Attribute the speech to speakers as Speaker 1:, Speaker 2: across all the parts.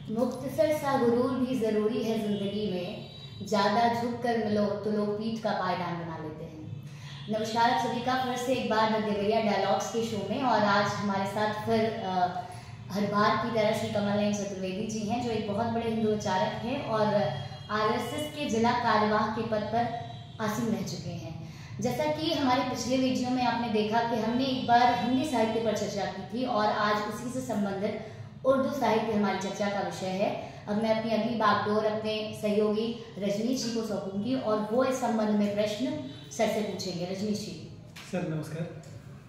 Speaker 1: मुख्तसर सा गुरूर भी ज़रूरी है ज़िंदगी में, ज़्यादा झुक कर मिलो तो लोग पीठ का पायदान बना लेते हैं। नमस्कार आप सभी का फिर से एक बार देवैया डायलॉग्स के शो में, और आज हमारे साथ फिर हर बार की तरह श्री कमल नयन चतुर्वेदी जी हैं, जो एक बहुत बड़े हिंदू विचारक हैं और आरएसएस के जिला कार्यवाह के पद पर आसीन रह चुके हैं। जैसा कि हमारे पिछले वीडियो में आपने देखा कि हमने एक बार हिंदी साहित्य पर चर्चा की थी, और आज उसी से संबंधित उर्दू साहित्य हमारी चर्चा का विषय है। अब मैं अपनी अगली बागडोर अपने सहयोगी रजनीश जी को सौंपूंगी और वो इस संबंध में प्रश्न सर से पूछेंगे। रजनीश जी।
Speaker 2: सर नमस्कार।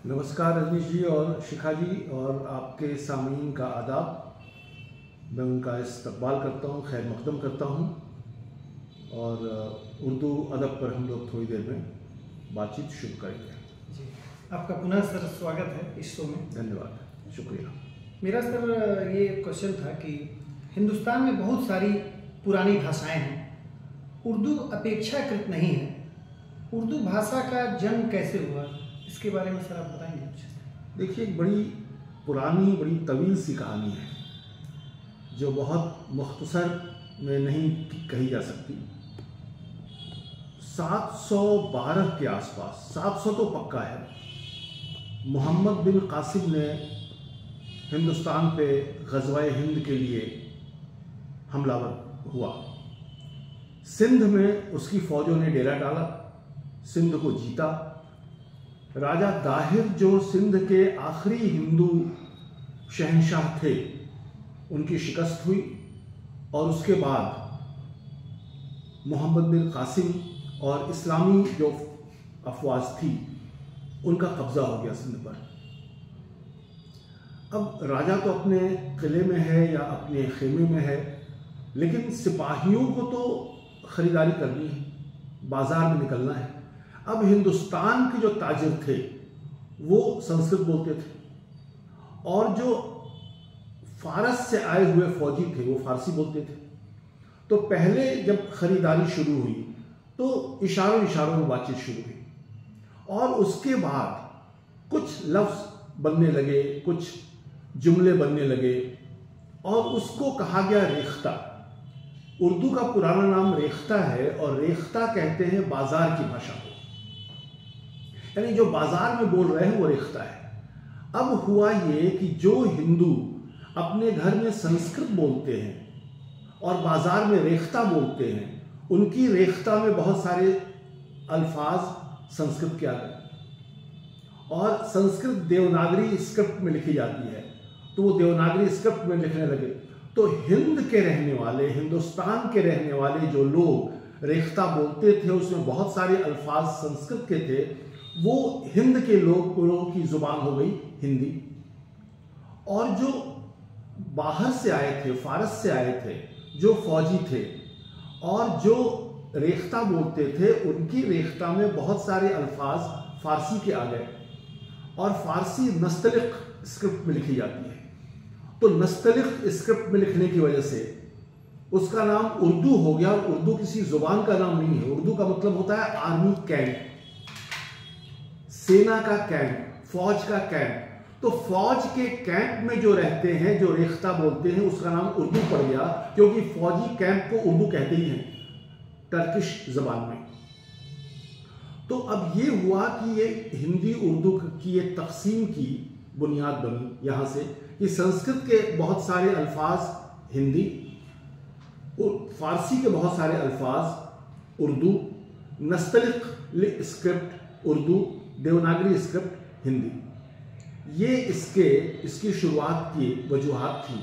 Speaker 3: नमस्कार रजनीश जी और शिखा जी और आपके सामीन का आदाब। मैं उनका इस्तकबाल करता हूँ, खैर मकदम करता हूँ, और उर्दू अदब पर हम लोग थोड़ी देर में बातचीत शुरू करेंगे।
Speaker 2: जी, आपका पुनः सर स्वागत है इस शो में।
Speaker 3: धन्यवाद, शुक्रिया।
Speaker 2: मेरा सर ये क्वेश्चन था कि हिंदुस्तान में बहुत सारी पुरानी भाषाएं हैं, उर्दू अपेक्षाकृत नहीं है। उर्दू भाषा का जन्म कैसे हुआ, इसके बारे में सर आप बताएंगे कुछ?
Speaker 3: देखिए, एक बड़ी पुरानी, बड़ी तवील सी कहानी है जो बहुत मुख्तसर में नहीं कही जा सकती। 712 के आसपास, 700 तो पक्का है, मोहम्मद बिन कासिम ने हिंदुस्तान पे ग़ज़वा-ए हिंद के लिए हमलावर हुआ। सिंध में उसकी फ़ौजों ने डेरा डाला, सिंध को जीता। राजा दाहिर जो सिंध के आखिरी हिंदू शहंशाह थे, उनकी शिकस्त हुई, और उसके बाद मोहम्मद बिन कासिम और इस्लामी जो अफवाज थी, उनका कब्ज़ा हो गया सिंध पर। अब राजा तो अपने किले में है या अपने खेमे में है, लेकिन सिपाहियों को तो ख़रीदारी करनी है, बाज़ार में निकलना है। अब हिंदुस्तान के जो ताजिर थे वो संस्कृत बोलते थे, और जो फ़ारस से आए हुए फ़ौजी थे वो फ़ारसी बोलते थे। तो पहले जब ख़रीदारी शुरू हुई तो इशारों में बातचीत शुरू हुई, और उसके बाद कुछ लफ्ज़ बनने लगे, कुछ जुमले बनने लगे, और उसको कहा गया रेख्ता। उर्दू का पुराना नाम रेख्ता है, और रेख्ता कहते हैं बाजार की भाषा को, यानी जो बाजार में बोल रहे हैं वो रेख्ता है। अब हुआ ये कि जो हिंदू अपने घर में संस्कृत बोलते हैं और बाजार में रेख्ता बोलते हैं, उनकी रेख्ता में बहुत सारे अल्फाज संस्कृत के आ गए, और संस्कृत देवनागरी स्क्रिप्ट में लिखी जाती है, तो वो देवनागरी स्क्रिप्ट में लिखने लगे। तो हिंद के रहने वाले, हिंदुस्तान के रहने वाले जो लोग रेख्ता बोलते थे, उसमें बहुत सारे अल्फाज संस्कृत के थे, वो हिंद के लोगों की ज़ुबान हो गई हिंदी। और जो बाहर से आए थे, फ़ारस से आए थे, जो फौजी थे और जो रेख्ता बोलते थे, उनकी रेख्ता में बहुत सारे अल्फाज फ़ारसी के आ गए, और फ़ारसी नस्तलिक स्क्रिप्ट में लिखी जाती है। तो नस्तलिक स्क्रिप्ट में लिखने की वजह से उसका नाम उर्दू हो गया, और उर्दू किसी ज़ुबान का नाम नहीं है। उर्दू का मतलब होता है आर्मी कैंप, सेना का कैंप, फौज का कैंप। तो फौज के कैंप में जो रहते हैं, जो रेख्ता बोलते हैं, उसका नाम उर्दू पड़ गया, क्योंकि फौजी कैंप को उर्दू कहते ही हैं टर्किश ज़बान में। तो अब ये हुआ कि ये हिंदी उर्दू की ये तकसीम की बुनियाद बनी यहाँ से, कि संस्कृत के बहुत सारे अल्फाज हिंदी, फारसी के बहुत सारे अल्फाज उर्दू, नस्तलिक स्क्रिप्ट उर्दू, देवनागरी स्क्रिप्ट हिंदी। ये इसकी शुरुआत की वजूहात थी,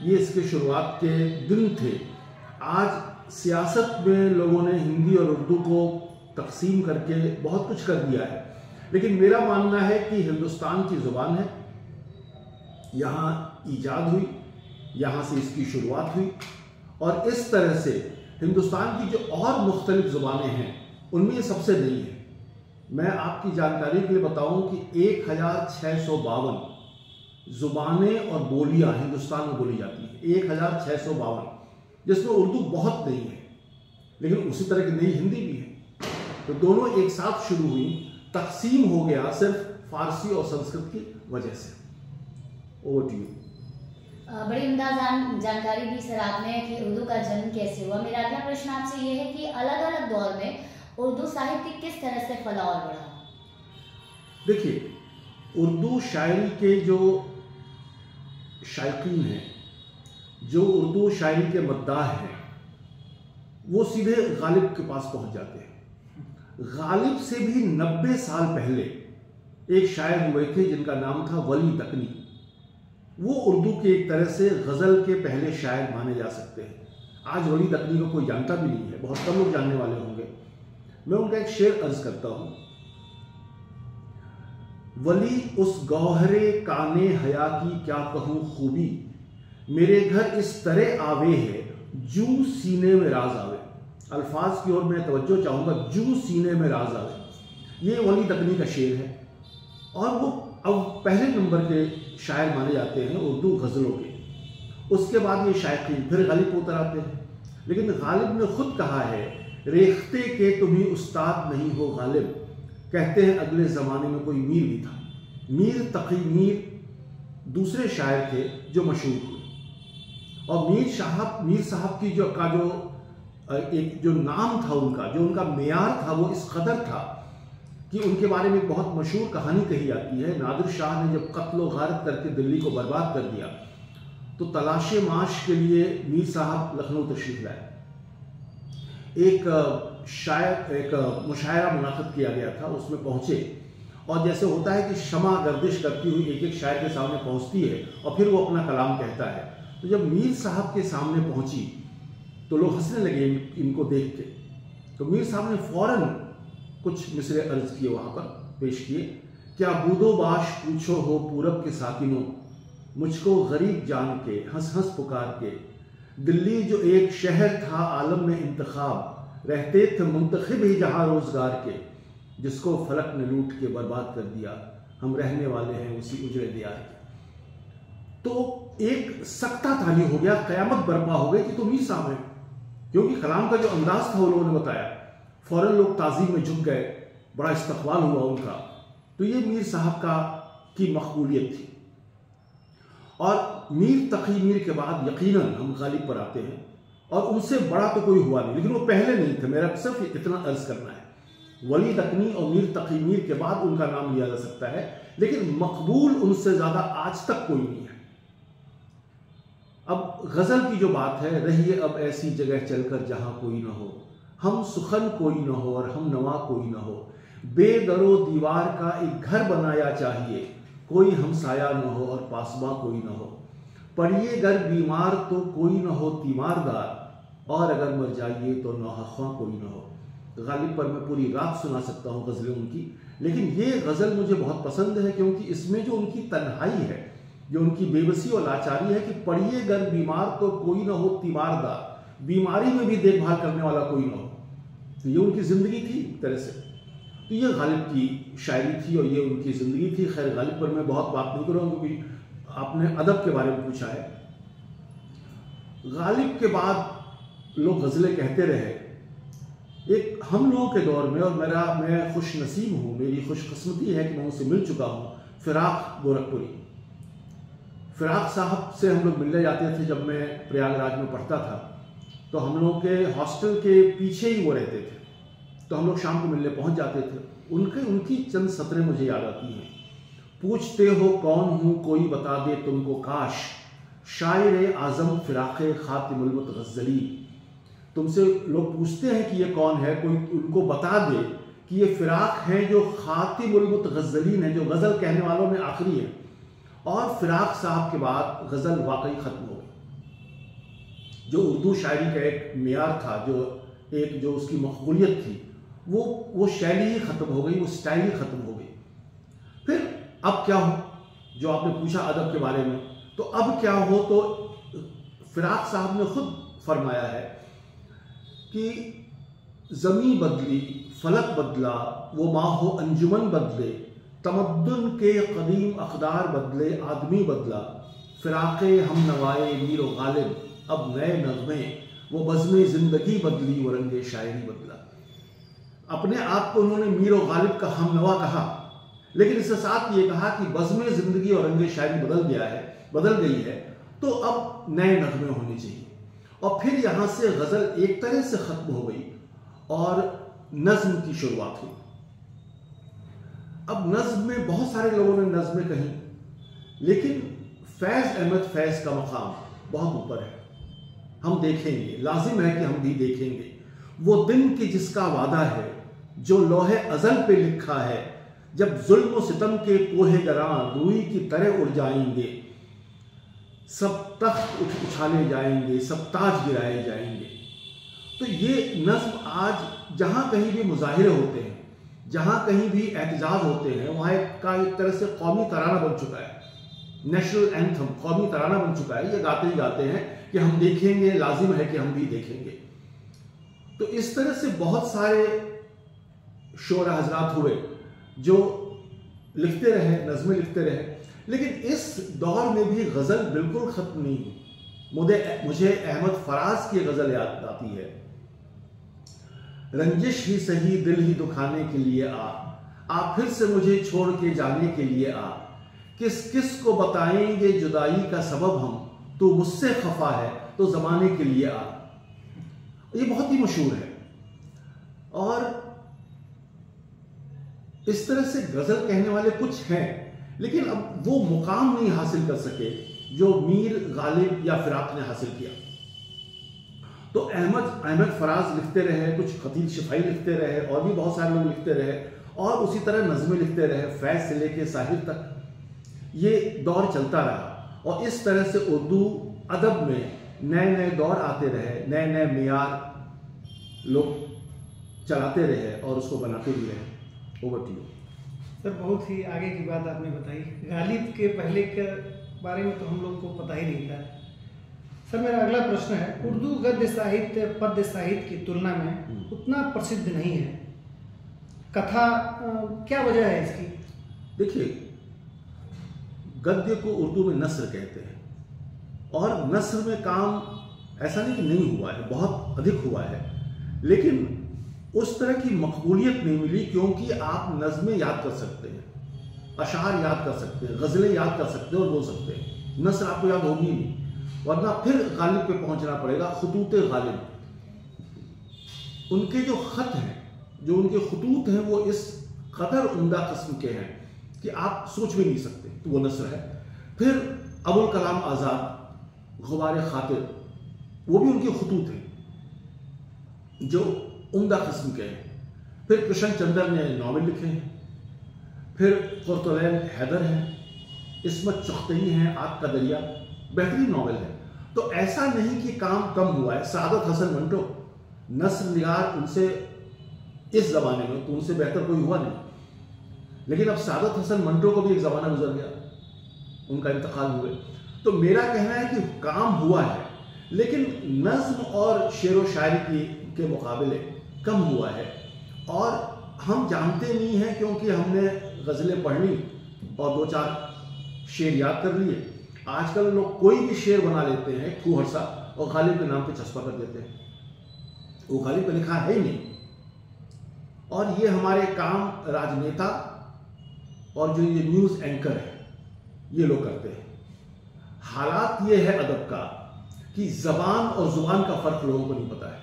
Speaker 3: ये इसके शुरुआत के दिन थे। आज सियासत में लोगों ने हिंदी और उर्दू को तकसीम करके बहुत कुछ कर दिया है, लेकिन मेरा मानना है कि हिंदुस्तान की ज़ुबान है, यहाँ ईजाद हुई, यहाँ से इसकी शुरुआत हुई, और इस तरह से हिंदुस्तान की जो और मुख्तलिफ ज़ुबानें हैं उनमें ये सबसे नई है। मैं आपकी जानकारी के लिए बताऊं कि 1652 ज़ुबानें और बोलियां हिंदुस्तान में बोली जाती हैं, 1652, जिसमें उर्दू बहुत नई है, लेकिन उसी तरह की नई हिंदी भी है। तो दोनों एक साथ शुरू हुई, तकसीम हो गया सिर्फ फारसी और संस्कृत की वजह से। Over to you.
Speaker 1: बड़ी उम्दा जानकारी दी सर आपने कि उर्दू का जन्म कैसे हुआ। मेरा अगला प्रश्न आपसे ये है कि अलग अलग दौर में उर्दू साहित्य किस तरह से फला और बढ़ा?
Speaker 3: देखिए, उर्दू शायरी के जो शायकीन हैं, जो उर्दू शायरी के मद्दाह हैं, वो सीधे गालिब के पास पहुंच जाते हैं। गालिब से भी 90 साल पहले एक शायर हुए थे जिनका नाम था वली तकनी। वो उर्दू के एक तरह से गज़ल के पहले शायर माने जा सकते हैं। आज वली तकनी को कोई जानता भी नहीं है, बहुत कम लोग जानने वाले होंगे। मैं उनका एक शेर अर्ज करता हूं। वली उस गौहरे काने हया की क्या कहूं खूबी, मेरे घर इस तरह आवे है जू सीने में राज आवे। अल्फाज की ओर मैं तवज्जो चाहूंगा, जू सीने में राज आवे। ये वली तकनी का शेर है और वो अब पहले नंबर के शायर माने जाते हैं उर्दू गज़लों के। उसके बाद ये शायकीन फिर गालिब उतर आते हैं। लेकिन गालिब ने खुद कहा है, रेख्ते के तुम्ही उस्ताद नहीं हो गालिब। कहते हैं अगले ज़माने में कोई मीर भी था। मीर तकी मीर दूसरे शायर थे जो मशहूर हुए। और मीर साहब की जो एक जो नाम था उनका, जो उनका मेयार था, वो इस कदर था कि उनके बारे में एक बहुत मशहूर कहानी कही जाती है। नादिर शाह ने जब कत्ल व गारत करके दिल्ली को बर्बाद कर दिया तो तलाशे माश के लिए मीर साहब लखनऊ तशरीफ लाए। एक मुशायरा मुनाक़िद किया गया था, उसमें पहुंचे और जैसे होता है कि शमा गर्दिश करती हुई एक एक शायर के सामने पहुंचती है और फिर वो अपना कलाम कहता है। तो जब मीर साहब के सामने पहुंची तो लोग हंसने लगे इनको देख के। तो मीर साहब ने फौरन कुछ मिसरे अर्ज किए, वहाँ पर पेश किए। क्या बूदो बाश पूछो हो पूरब के साकिनों, मुझको गरीब जान के हंस हंस पुकार के। दिल्ली जो एक शहर था आलम में इंतखाब, रहते थे मुंतखिब ही जहाँ रोजगार के। जिसको फलक ने लूट के बर्बाद कर दिया, हम रहने वाले हैं उसी उजरे दियार के। तो एक सकता ताली हो गया, कयामत बर्पा हो गई कि तो मीर साहब हैं, क्योंकि कलाम का जो अंदाज था वो लोगों ने बताया। फौरन लोग ताज़ीम में झुक गए, बड़ा इस्तकबाल हुआ उनका। तो ये मीर साहब की मकबूलियत थी। और मीर तकी मीर के बाद यकीनन हम गालिब पर आते हैं और उनसे बड़ा तो कोई हुआ नहीं, लेकिन वो पहले नहीं थे। मेरा सिर्फ इतना अर्ज करना है, वली तकनी और मीर तकी मीर के बाद उनका नाम लिया जा सकता है, लेकिन मकबूल उनसे ज़्यादा आज तक कोई नहीं है। अब गज़ल की जो बात है, रहिए अब ऐसी जगह चलकर जहाँ कोई ना हो, हम सुखन कोई ना हो और हम नवा कोई ना हो। बेदरो दीवार का एक घर बनाया चाहिए, कोई हमसाया न हो और पासबा कोई न हो। पड़िए गर बीमार तो कोई न हो तीमारदार, और अगर मर जाइए तो नौहख्वा कोई न हो। गालिब पर मैं पूरी रात सुना सकता हूँ गज़लें उनकी, लेकिन ये गज़ल मुझे बहुत पसंद है क्योंकि इसमें जो उनकी तन्हाई है, जो उनकी बेबसी और लाचारी है कि पड़िए गर बीमार तो कोई न हो तीमारदार, बीमारी में भी देखभाल करने वाला कोई न हो। तो ये उनकी ज़िंदगी थी एक तरह से। तो ये गालिब की शायरी थी और ये उनकी ज़िंदगी थी। खैर, गालिब पर मैं बहुत बात नहीं करूँगा क्योंकि आपने अदब के बारे में पूछा है। गालिब के बाद लोग गज़लें कहते रहे। एक हम लोगों के दौर में, और मैं खुश नसीब हूँ, मेरी खुशकिस्मती है कि मैं उनसे मिल चुका हूँ, फ़िराक गोरखपुरी। फ़िराक साहब से हम लोग मिलने जाते थे जब मैं प्रयागराज में पढ़ता था। तो हम लोगों के हॉस्टल के पीछे ही वो रहते थे, तो हम लोग शाम को मिलने पहुंच जाते थे। उनकी चंद सतरें मुझे याद आती हैं। पूछते हो कौन हूँ कोई बता दे तुमको काश, शायर आज़म फ़िराक़ ख़ातिमुल मुतग़ज़्ज़ली। तुमसे लोग पूछते हैं कि ये कौन है, कोई उनको बता दे कि ये फ़िराक़ हैं जो ख़ातिमुल मुतग़ज़्ज़लीन है, जो गज़ल कहने वालों में आखिरी है। और फ़िराक़ साहब के बाद गज़ल वाकई ख़त्म हो गई। जो उर्दू शायरी का एक मेयार था, जो उसकी मकबूलियत थी, वो शैली ही ख़त्म हो गई, वो स्टाइल ही ख़त्म हो गई। फिर अब क्या हो, जो आपने पूछा अदब के बारे में, तो अब क्या हो, तो फ़िराक़ साहब ने खुद फरमाया है कि ज़मी बदली फलक बदला, वो माहो अंजुमन बदले, तमद्दुन के कदीम अक़दार बदले, आदमी बदला। फ़िराक़े हम नवाए मीर गालिब, अब नए नग़्मे, वो बज़्म ज़िंदगी बदली, वो रंगे शायरी बदला। अपने आप को उन्होंने मीर गालिब का हम नवा कहा, लेकिन इसके साथ ये कहा कि बज़्म ज़िंदगी और रंगे शायरी बदल गई है। तो अब नए नगमे होने चाहिए। और फिर यहाँ से गज़ल एक तरह से ख़त्म हो गई और नज़्म की शुरुआत हुई। अब नज़्म में बहुत सारे लोगों ने नज़्में कहीं, लेकिन फैज़ अहमद फैज़ का मकाम बहुत ऊपर है। हम देखेंगे, लाजिम है कि हम भी देखेंगे वो दिन कि जिसका वादा है, जो लोहे अज़ल पे लिखा है, जब जुल्म व सितम के कोहे गरां रूई की तरह उड़ जाएंगे, सब तख्त उछाले जाएंगे, सब ताज गिराए जाएंगे। तो ये नज़्म आज जहाँ कहीं भी मुजाहिरे होते हैं, जहाँ कहीं भी एहतजाज होते हैं, वहाँ एक तरह से कौमी तराना बन चुका है, नेशनल एंथम कौमी तराना बन चुका है। ये गाते ही गाते हैं कि हम देखेंगे, लाजिम है कि हम भी देखेंगे। तो इस तरह से बहुत सारे शोरा हजरात हुए जो लिखते रहे, नज़में लिखते रहे, लेकिन इस दौर में भी गज़ल बिल्कुल ख़त्म नहीं हुई। मुझे अहमद फराज की गज़ल याद आती है, रंजिश ही सही दिल ही दुखाने के लिए आ फिर से मुझे छोड़ के जाने के लिए आ, किस किस को बताएंगे जुदाई का सबब हम, तू मुझसे खफा है तो ज़माने के लिए आ। ये बहुत ही मशहूर है। और इस तरह से गज़ल कहने वाले कुछ हैं, लेकिन अब वो मुकाम नहीं हासिल कर सके जो मीर गालिब या फिराक ने हासिल किया। तो अहमद फराज लिखते रहे, कुछ खतीब शिफाई लिखते रहे, और भी बहुत सारे लोग लिखते रहे, और उसी तरह नज़में लिखते रहे, फैज़ से लेके साहिर तक ये दौर चलता रहा। और इस तरह से उर्दू अदब में नए नए दौर आते रहे, नए नए मियार लोग चलाते रहे और उसको बनाते भी रहे। Over to you
Speaker 2: sir. बहुत ही आगे की बात आपने बताई। गालिब के पहले के बारे में तो हम लोग को पता ही नहीं था। सर मेरा अगला प्रश्न है, उर्दू गद्य साहित्य पद्य साहित्य की तुलना में उतना प्रसिद्ध नहीं है। कथा क्या वजह है इसकी?
Speaker 3: देखिए, गद्य को उर्दू में नस्र कहते हैं, और नस्र में काम ऐसा नहीं कि नहीं हुआ है, बहुत अधिक हुआ है, लेकिन उस तरह की मकबूलियत नहीं मिली, क्योंकि आप नज़में याद कर सकते हैं, अशार याद कर सकते हैं, गज़लें याद कर सकते हैं और बोल सकते हैं। नस्र आपको याद होगी नहीं, वरना फिर गालिब पे पहुंचना पड़ेगा। खतूत गालिब, उनके जो ख़त हैं, जो उनके खतूत हैं, वो इस कदर उम्दा किस्म के हैं कि आप सोच भी नहीं सकते, तो वो नस्र है। फिर अबुल कलाम आज़ाद, गुबार खातिर, वो भी उनके खतूत हैं जो उम्दा किस्म के हैं। फिर कृष्ण चंद्र ने नावल लिखे हैं, फिर कुर्तुलैन हैदर हैं, इस्मत चुख्तई हैं, आग का दरिया, बेहतरीन नावल है। तो ऐसा नहीं कि काम कम हुआ है। सादत हसन मंटो, नस्र निगार, उनसे इस ज़माने में तो उनसे बेहतर कोई हुआ नहीं, लेकिन अब सादत हसन मंटो को भी एक ज़माना गुजर गया, उनका इंतकाल हुए। तो मेरा कहना है कि काम हुआ है, लेकिन नज़्म और शेर व शायरी के मुकाबले कम हुआ है। और हम जानते नहीं हैं, क्योंकि हमने गज़लें पढ़ ली और दो चार शेर याद कर लिए। आजकल लोग कोई भी शेर बना लेते हैं खूहर सा और गालिब के नाम पे चस्पा कर देते हैं, वो गालिब पे लिखा है ही नहीं। और ये हमारे काम राजनेता और जो ये न्यूज़ एंकर है, ये लोग करते हैं। हालात ये है अदब का कि ज़बान और ज़ुबान का फ़र्क लोगों को नहीं पता है।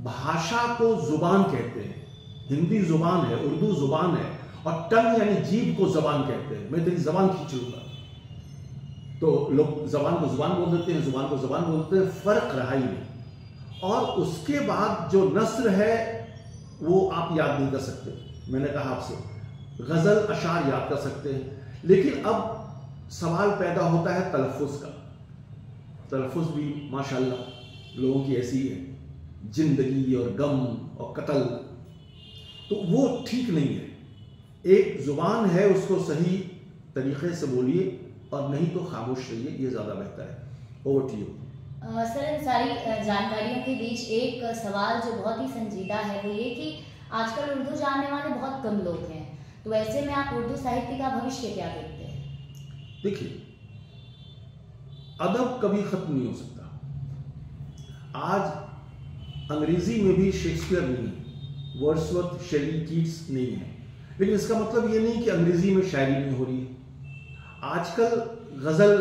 Speaker 3: भाषा को ज़ुबान कहते हैं, हिंदी ज़ुबान है, उर्दू ज़ुबान है, और टंग यानी जीभ को ज़बान कहते हैं। मैं तेरी ज़बान खींच लूँगा, तो लोग ज़बान को ज़ुबान बोल देते हैं, ज़ुबान को ज़बान बोलते हैं, फ़र्क रहा ही नहीं। और उसके बाद जो नस्र है वो आप याद नहीं कर सकते। मैंने कहा आपसे, गज़ल अशार याद कर सकते हैं, लेकिन अब सवाल पैदा होता है तलफ़ुज़ का। तलफ़ुज़ भी माशाअल्लाह लोगों की ऐसी है, जिंदगी और गम और कत्ल, तो वो ठीक नहीं है। एक ज़ुबान है, उसको सही तरीक़े से बोलिए, और नहीं तो खामोश रहिए, ये ज़्यादा बेहतर है। Over to you.
Speaker 1: सर, इन सारी जानकारियों के बीच एक सवाल जो बहुत ही संजीदा है वो ये कि आजकल उर्दू जानने वाले बहुत कम लोग हैं, तो ऐसे में आप उर्दू साहित्य का भविष्य क्या देखते हैं?
Speaker 3: देखिए, अदब कभी ख़त्म नहीं हो सकता। आज अंग्रेज़ी में भी शेक्सपियर नहीं है, वर्ड्सवर्थ, शेली, कीट्स नहीं है, लेकिन इसका मतलब ये नहीं कि अंग्रेज़ी में शायरी नहीं हो रही है। आजकल गज़ल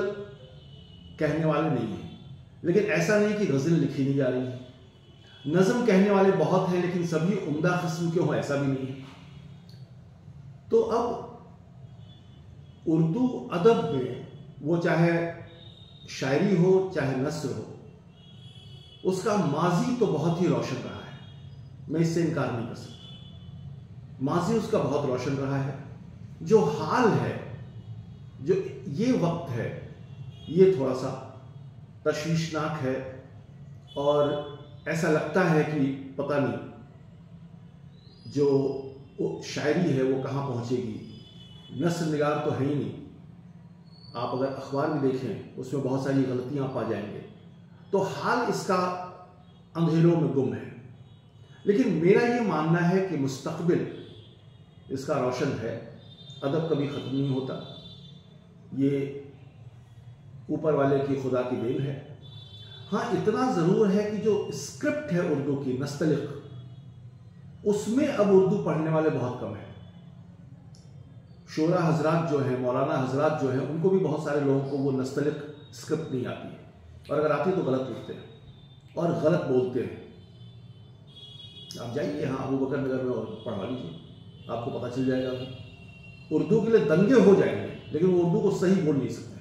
Speaker 3: कहने वाले नहीं हैं, लेकिन ऐसा नहीं कि गज़ल लिखी नहीं जा रही है। नज़म कहने वाले बहुत हैं, लेकिन सभी उम्दा किस्म के हों ऐसा भी नहीं है। तो अब उर्दू अदब में वो चाहे शायरी हो चाहे नस्र हो, उसका माजी तो बहुत ही रोशन रहा है, मैं इससे इनकार नहीं कर सकता। माजी उसका बहुत रोशन रहा है। जो हाल है, जो ये वक्त है, ये थोड़ा सा तशवीशनाक है और ऐसा लगता है कि पता नहीं जो शायरी है वो कहाँ पहुँचेगी। नस्र निगार तो है ही नहीं। आप अगर अखबार भी देखें उसमें बहुत सारी गलतियाँ पा जाएंगे। तो हाल इसका अंधेरों में गुम है, लेकिन मेरा ये मानना है कि मुस्तकबिल इसका रोशन है। अदब कभी ख़त्म नहीं होता, ये ऊपर वाले की खुदा की देन है। हाँ, इतना ज़रूर है कि जो स्क्रिप्ट है उर्दू की नस्तलिक, उसमें अब उर्दू पढ़ने वाले बहुत कम हैं। शोरा हजरात जो हैं, मौलाना हजरात जो हैं, उनको भी बहुत सारे लोगों को वो नस्तलिक स्क्रिप्ट नहीं आती है, और अगर आती है तो गलत लिखते हैं और गलत बोलते हैं। आप जाइए यहाँ अबू बकर नगर में और पढ़वा लीजिए, आपको पता चल जाएगा। उर्दू के लिए दंगे हो जाएंगे, लेकिन वो उर्दू को सही बोल नहीं सकते।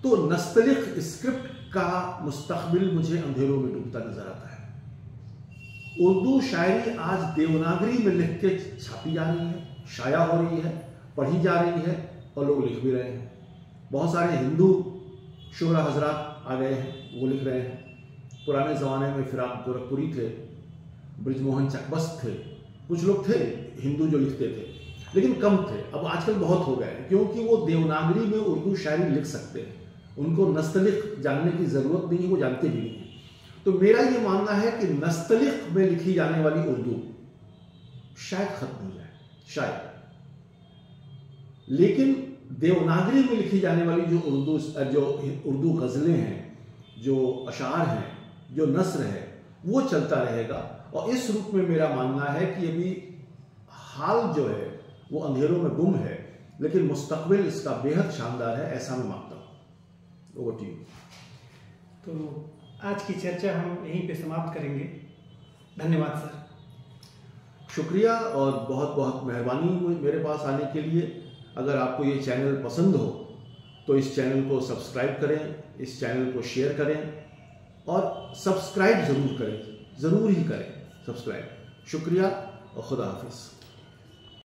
Speaker 3: तो नस्तलिक स्क्रिप्ट का मुस्तकबिल मुझे अंधेरों में डूबता नजर आता है। उर्दू शायरी आज देवनागरी में लिख के छापी जा रही है, शाया हो रही है, पढ़ी जा रही है और लोग लिख भी रहे हैं। बहुत सारे हिंदू शोरा हजरात आ गए हैं, वो लिख रहे हैं। पुराने ज़माने में फिराक गोरखपुरी थे, ब्रिजमोहन चकबस्त थे, कुछ लोग थे हिंदू जो लिखते थे, लेकिन कम थे। अब आजकल बहुत हो गए हैं, क्योंकि वो देवनागरी में उर्दू शायरी लिख सकते हैं, उनको नस्तलिक जानने की ज़रूरत नहीं है, वो जानते भी नहीं हैं। तो मेरा ये मानना है कि नस्तलिक में लिखी जाने वाली उर्दू शायद खत्म हो जाए, शायद, लेकिन देवनागरी में लिखी जाने वाली जो उर्दू गज़लें हैं, जो अशार हैं, जो नस्र है, वो चलता रहेगा। और इस रूप में मेरा मानना है कि अभी हाल जो है वो अंधेरों में गुम है, लेकिन मुस्तकबिल इसका बेहद शानदार है, ऐसा मैं मानता हूँ। Over to you.
Speaker 2: तो आज की चर्चा हम यहीं पे समाप्त करेंगे। धन्यवाद सर।
Speaker 3: शुक्रिया और बहुत बहुत मेहरबानी मेरे पास आने के लिए। अगर आपको ये चैनल पसंद हो तो इस चैनल को सब्सक्राइब करें, इस चैनल को शेयर करें और सब्सक्राइब ज़रूर करें, ज़रूर ही करें सब्सक्राइब। शुक्रिया और खुदा हाफिज़।